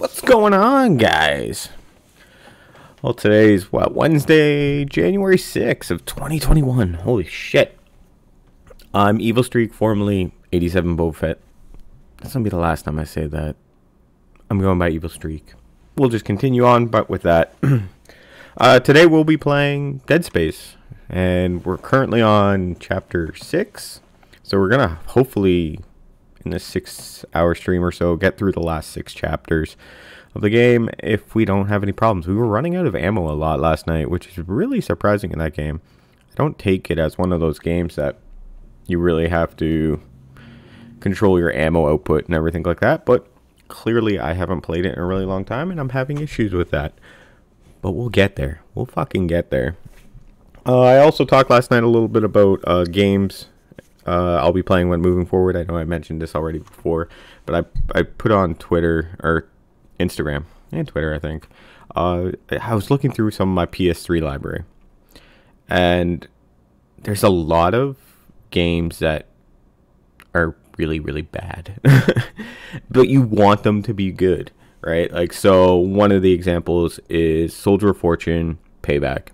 What's going on, guys? Well, today's Wednesday, January 6th of 2021. Holy shit. I'm Evil Streak, formerly 87 Boba Fett. That's gonna be the last time I say that. I'm going by Evil Streak. We'll just continue on, but with that. Today we'll be playing Dead Space, and we're currently on chapter 6. So we're gonna hopefully, in this 6-hour stream or so, get through the last 6 chapters of the game if we don't have any problems. We were running out of ammo a lot last night, which is really surprising in that game. I don't take it as one of those games that you really have to control your ammo output and everything like that, but clearly I haven't played it in a really long time and I'm having issues with that. But we'll get there. We'll fucking get there. I also talked last night a little bit about games I'll be playing when moving forward. I know I mentioned this already before, but I put on Twitter, or Instagram, and Twitter, I think. I was looking through some of my PS3 library, and there's a lot of games that are really, really bad, but you want them to be good, right? Like, so one of the examples is Soldier of Fortune Payback.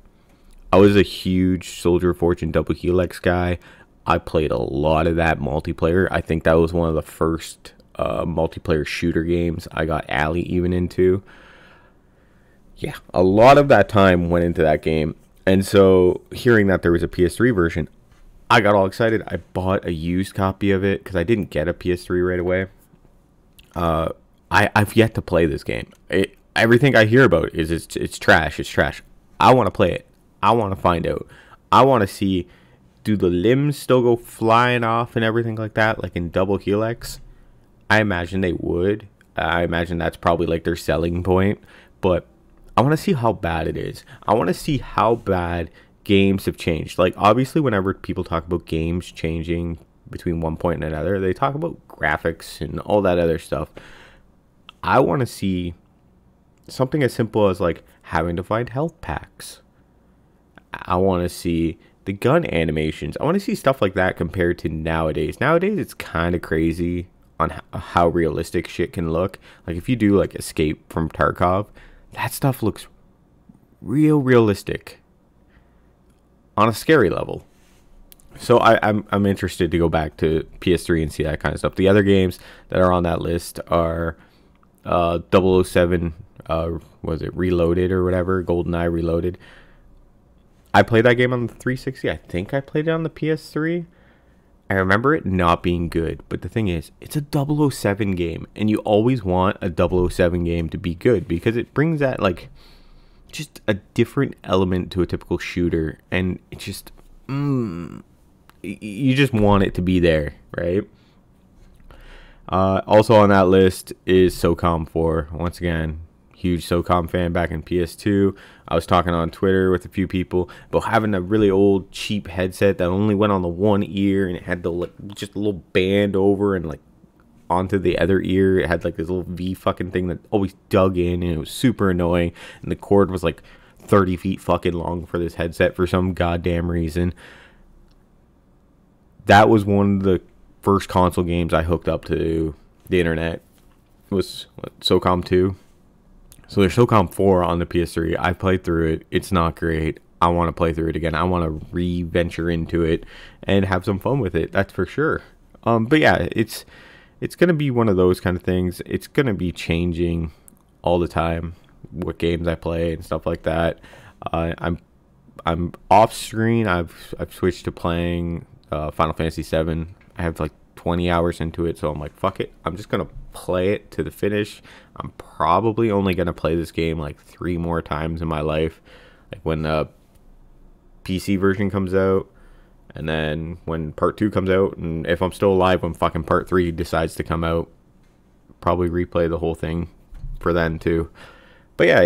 I was a huge Soldier of Fortune Double Helix guy. I played a lot of that multiplayer. I think that was one of the first multiplayer shooter games I got Allie even into. Yeah, a lot of that time went into that game. And so hearing that there was a PS3 version, I got all excited. I bought a used copy of it because I didn't get a PS3 right away. I've yet to play this game. Everything I hear about is it's trash. It's trash. I want to play it. I want to find out. I want to see, do the limbs still go flying off and everything like that, like in Double Helix? I imagine they would. I imagine that's probably like their selling point. But I want to see how bad it is. I want to see how bad games have changed. Like, obviously, whenever people talk about games changing between one point and another, they talk about graphics and all that other stuff. I want to see something as simple as like having to find health packs. I want to see the gun animations. I want to see stuff like that compared to nowadays. Nowadays, it's kind of crazy on how realistic shit can look. Like, if you do like Escape from Tarkov, that stuff looks real realistic on a scary level. So I'm interested to go back to PS3 and see that kind of stuff. The other games that are on that list are 007, was it Reloaded or whatever, GoldenEye Reloaded. I played that game on the 360. I think I played it on the PS3. I remember it not being good, but the thing is, it's a 007 game, and you always want a 007 game to be good because it brings that, like, just a different element to a typical shooter, and it just, you just want it to be there, right? Also on that list is SOCOM 4. Once again, huge SOCOM fan back in PS2. I was talking on Twitter with a few people about having a really old cheap headset that only went on the one ear and it had the just a little band over and like onto the other ear. It had like this little V fucking thing that always dug in and it was super annoying. And the cord was like 30 feet fucking long for this headset for some goddamn reason. That was one of the first console games I hooked up to the internet. It was SOCOM 2. So there's SOCOM 4 on the PS3. I played through it. It's not great. I want to play through it again. I want to re-venture into it and have some fun with it. That's for sure. But yeah, it's going to be one of those kind of things. It's going to be changing all the time, what games I play and stuff like that. I'm off screen. I've switched to playing Final Fantasy 7. I have like 20 hours into it, so I'm like, fuck it. I'm just going to play it to the finish. I'm probably only going to play this game like 3 more times in my life. Like when the PC version comes out, and then when part 2 comes out, and if I'm still alive when fucking part 3 decides to come out, probably replay the whole thing for then too. But yeah,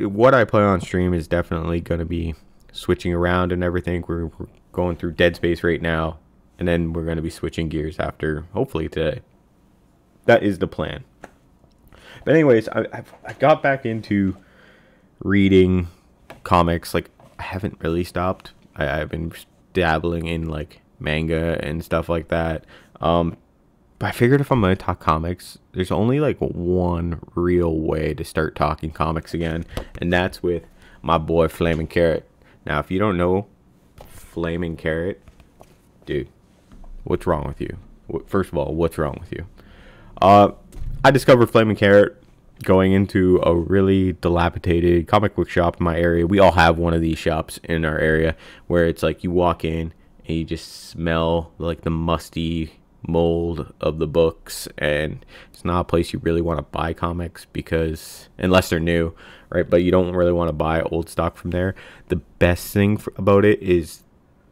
what I play on stream is definitely going to be switching around and everything. We're going through Dead Space right now, and then we're going to be switching gears after, hopefully today. That is the plan. But anyways, I got back into reading comics. Like, I haven't really stopped. I've been dabbling in like manga and stuff like that. But But I figured if I'm going to talk comics, there's only like one real way to start talking comics again, and that's with my boy Flaming Carrot. Now, if you don't know Flaming Carrot, dude, what's wrong with you? First of all, what's wrong with you? I discovered Flaming Carrot going into a really dilapidated comic book shop in my area. We all have one of these shops in our area where it's like you walk in and you just smell like the musty mold of the books, and it's not a place you really want to buy comics, because unless they're new, right? But you don't really want to buy old stock from there. The best thing about it is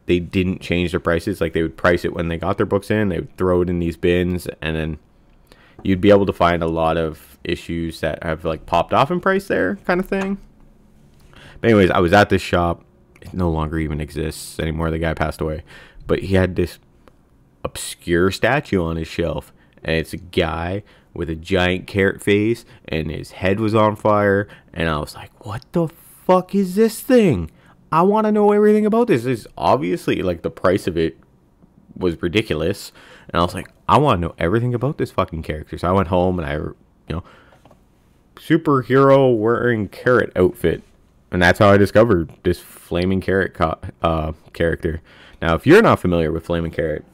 they didn't change their prices. Like, they would price it when they got their books in, they would throw it in these bins, and then you'd be able to find a lot of issues that have like popped off in price there, kind of thing. But anyways, I was at this shop. It no longer even exists anymore. The guy passed away, but he had this obscure statue on his shelf, and it's a guy with a giant carrot face, and his head was on fire, and I was like, what the fuck is this thing? I want to know everything about this. This is obviously, like, the price of it was ridiculous, and I was like, I want to know everything about this fucking character. So I went home and I, superhero wearing carrot outfit, and that's how I discovered this Flaming Carrot character. Now, if you're not familiar with Flaming Carrot,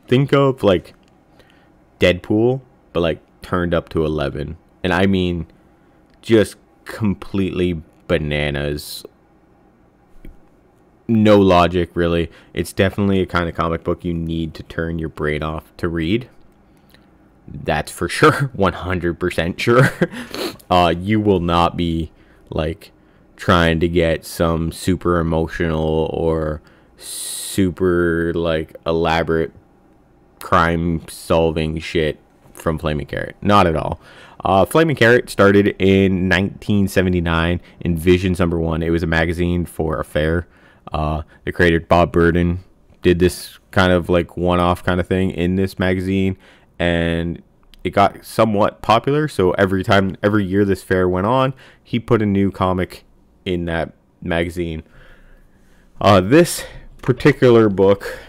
think of like Deadpool, but like turned up to 11. And I mean, just completely bananas. No logic, really. It's definitely a kind of comic book you need to turn your brain off to read. That's for sure. 100% sure. You will not be like trying to get some super emotional or super like elaborate crime solving shit from Flaming Carrot. Not at all. Flaming Carrot started in 1979 in Visions #1. It was a magazine for a fair. The creator Bob Burden did this kind of like one-off kind of thing in this magazine, and it got somewhat popular. So every year this fair went on, he put a new comic in that magazine. This particular book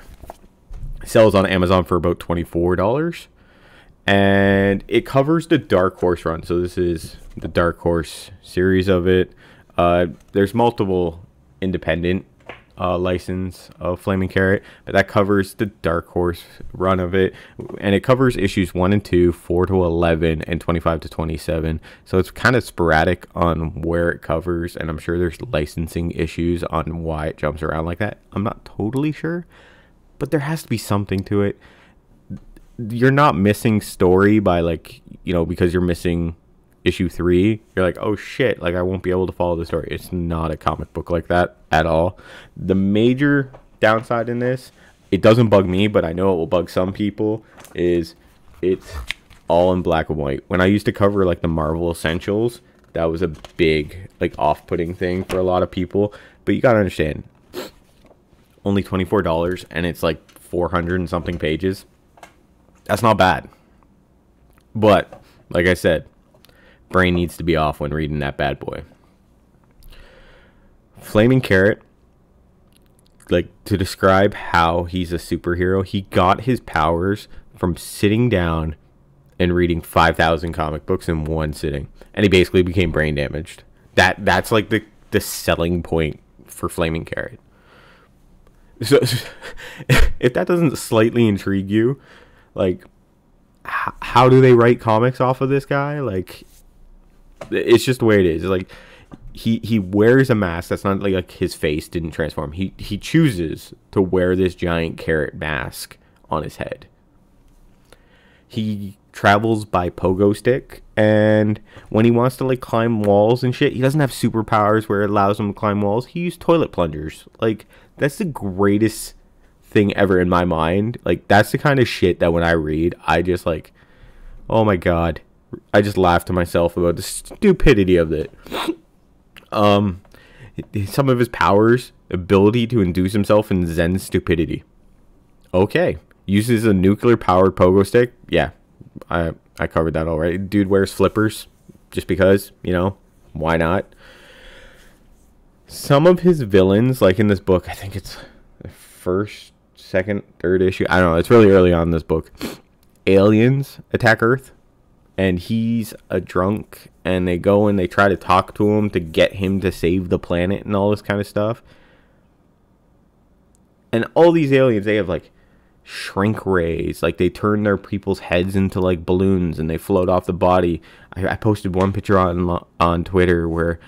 sells on Amazon for about $24, and it covers the Dark Horse run. So this is the Dark Horse series of it. There's multiple independent license of Flaming Carrot, but that covers the Dark Horse run of it, and it covers issues 1 and 2, 4 to 11, and 25 to 27. So it's kind of sporadic on where it covers, and I'm sure there's licensing issues on why it jumps around like that. I'm not totally sure, but there has to be something to it. You're not missing story by like, because you're missing issue 3, you're like, oh shit, like I won't be able to follow the story. It's not a comic book like that at all. The major downside in this, it doesn't bug me, but I know it will bug some people, is it's all in black and white. When I used to cover like the Marvel Essentials, that was a big like off-putting thing for a lot of people. But you gotta understand, only $24, and it's like 400 and something pages. That's not bad. But like I said, brain needs to be off when reading that bad boy. Flaming Carrot, like, to describe how he's a superhero, he got his powers from sitting down and reading 5,000 comic books in one sitting, and he basically became brain damaged. That's like the selling point for Flaming Carrot. So if that doesn't slightly intrigue you, like, how do they write comics off of this guy? Like, it's just the way it is. Like, he wears a mask that's not like his face didn't transform. He chooses to wear this giant carrot mask on his head. He travels by pogo stick, and when he wants to like climb walls and shit, he doesn't have superpowers where it allows him to climb walls. He used toilet plungers. Like, that's the greatest thing ever in my mind. Like, that's the kind of shit that when I read, I just like, oh my god, I just laugh to myself about the stupidity of it. Some of his powers, ability to induce himself in Zen stupidity. Okay. Uses a nuclear powered pogo stick. Yeah, I covered that already. Dude wears flippers just because, why not? Some of his villains, like in this book, I think it's the first, second, third issue. I don't know. It's really early on in this book. aliens attack Earth, and he's a drunk, and they go and they try to talk to him to get him to save the planet and all this kind of stuff. And all these aliens, they have like shrink rays, like they turn their people's heads into like balloons and they float off the body. I posted one picture on Twitter where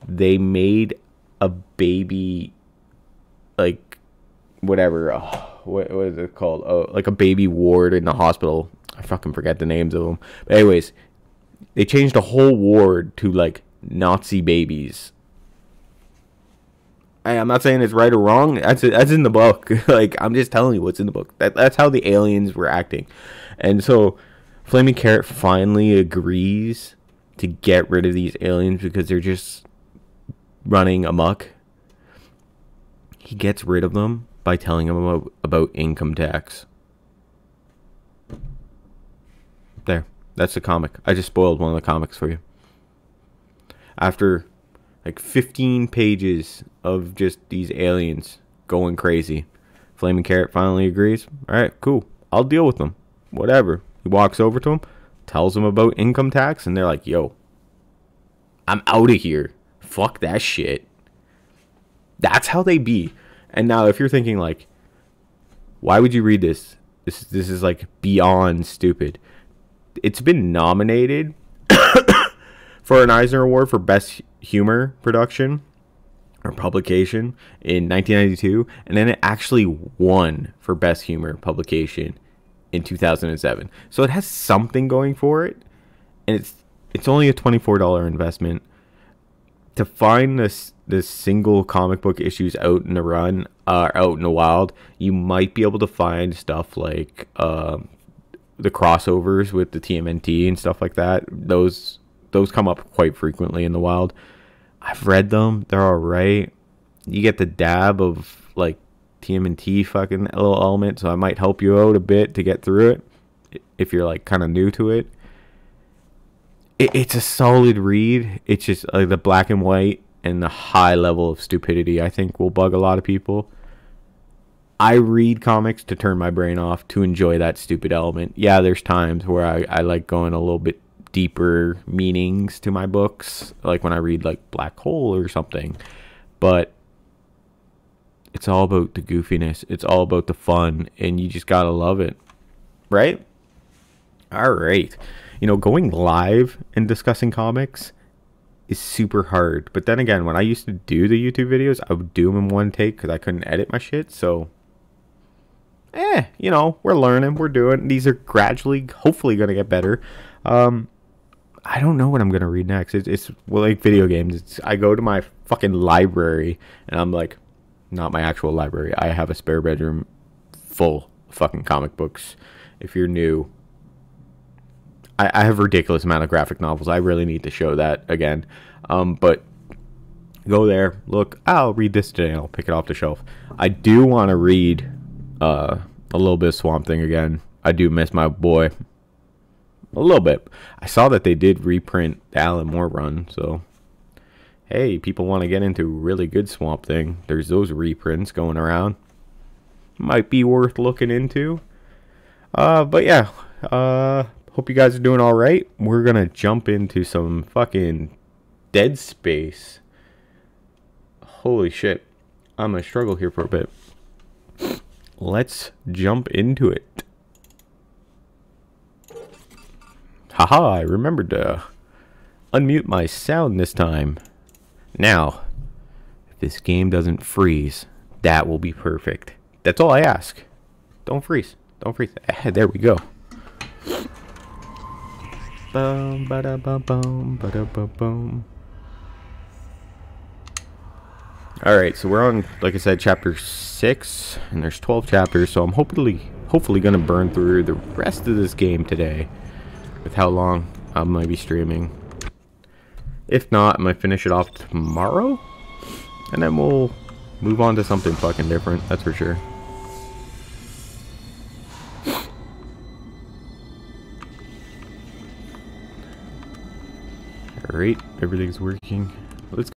they made a baby, like whatever, what is it called? Oh, like a baby ward in the hospital. I fucking forget the names of them. But anyways, they changed a whole ward to like Nazi babies. I'm not saying it's right or wrong. That's in the book. Like, I'm just telling you what's in the book. That's how the aliens were acting. And so Flaming Carrot finally agrees to get rid of these aliens because they're just running amok. He gets rid of them by telling them about income tax. There. That's the comic. I just spoiled one of the comics for you. After like 15 pages of just these aliens going crazy, Flaming Carrot finally agrees. Alright, cool. I'll deal with them. Whatever. He walks over to them, tells them about income tax, and they're like, yo, I'm out of here. Fuck that shit. That's how they be. And now if you're thinking like, why would you read this? This is like beyond stupid. It's been nominated for an Eisner Award for Best Humor Production or Publication in 1992, and then it actually won for Best Humor Publication in 2007. So it has something going for it, and it's only a $24 investment. To find this single comic book issues out in the run, out in the wild, you might be able to find stuff like the crossovers with the TMNT and stuff like that. Those come up quite frequently in the wild. I've read them. They're alright. You get the dab of like TMNT fucking little element, so I might help you out a bit to get through it if you're like kind of new to it. It's a solid read. It's just like the black and white and the high level of stupidity I think will bug a lot of people. I read comics to turn my brain off, to enjoy that stupid element. Yeah, there's times where I like going a little bit deeper meanings to my books, like when I read like Black Hole or something. But it's all about the goofiness. It's all about the fun, and you just gotta love it, right? All right. You know, going live and discussing comics is super hard. But then again, when I used to do the YouTube videos, I would do them in one take because I couldn't edit my shit. So you know, we're learning, we're doing. These are gradually, hopefully, gonna get better. I don't know what I'm gonna read next. It's well, like video games. I go to my fucking library, and I'm like, not my actual library. I have a spare bedroom full of fucking comic books. If you're new, I have a ridiculous amount of graphic novels. I really need to show that again. But go there, look. I'll read this today. I'll pick it off the shelf. I do want to read a little bit of Swamp Thing again. I do miss my boy a little bit. I saw that they did reprint the Alan Moore run, so hey, people want to get into really good Swamp Thing. There's those reprints going around. Might be worth looking into. But yeah, hope you guys are doing all right. We're gonna jump into some fucking Dead Space. Holy shit, I'm gonna struggle here for a bit. Let's jump into it. Haha, I remembered to unmute my sound this time. Now, if this game doesn't freeze, that will be perfect. That's all I ask. Don't freeze. Don't freeze. There we go. Boom, ba-da, bum, bum, ba-da, bum, bum. Alright, so we're on, like I said, chapter 6, and there's 12 chapters, so I'm hopefully going to burn through the rest of this game today with how long I might be streaming. If not, I might finish it off tomorrow, and then we'll move on to something fucking different, that's for sure. Alright, everything's working. Let's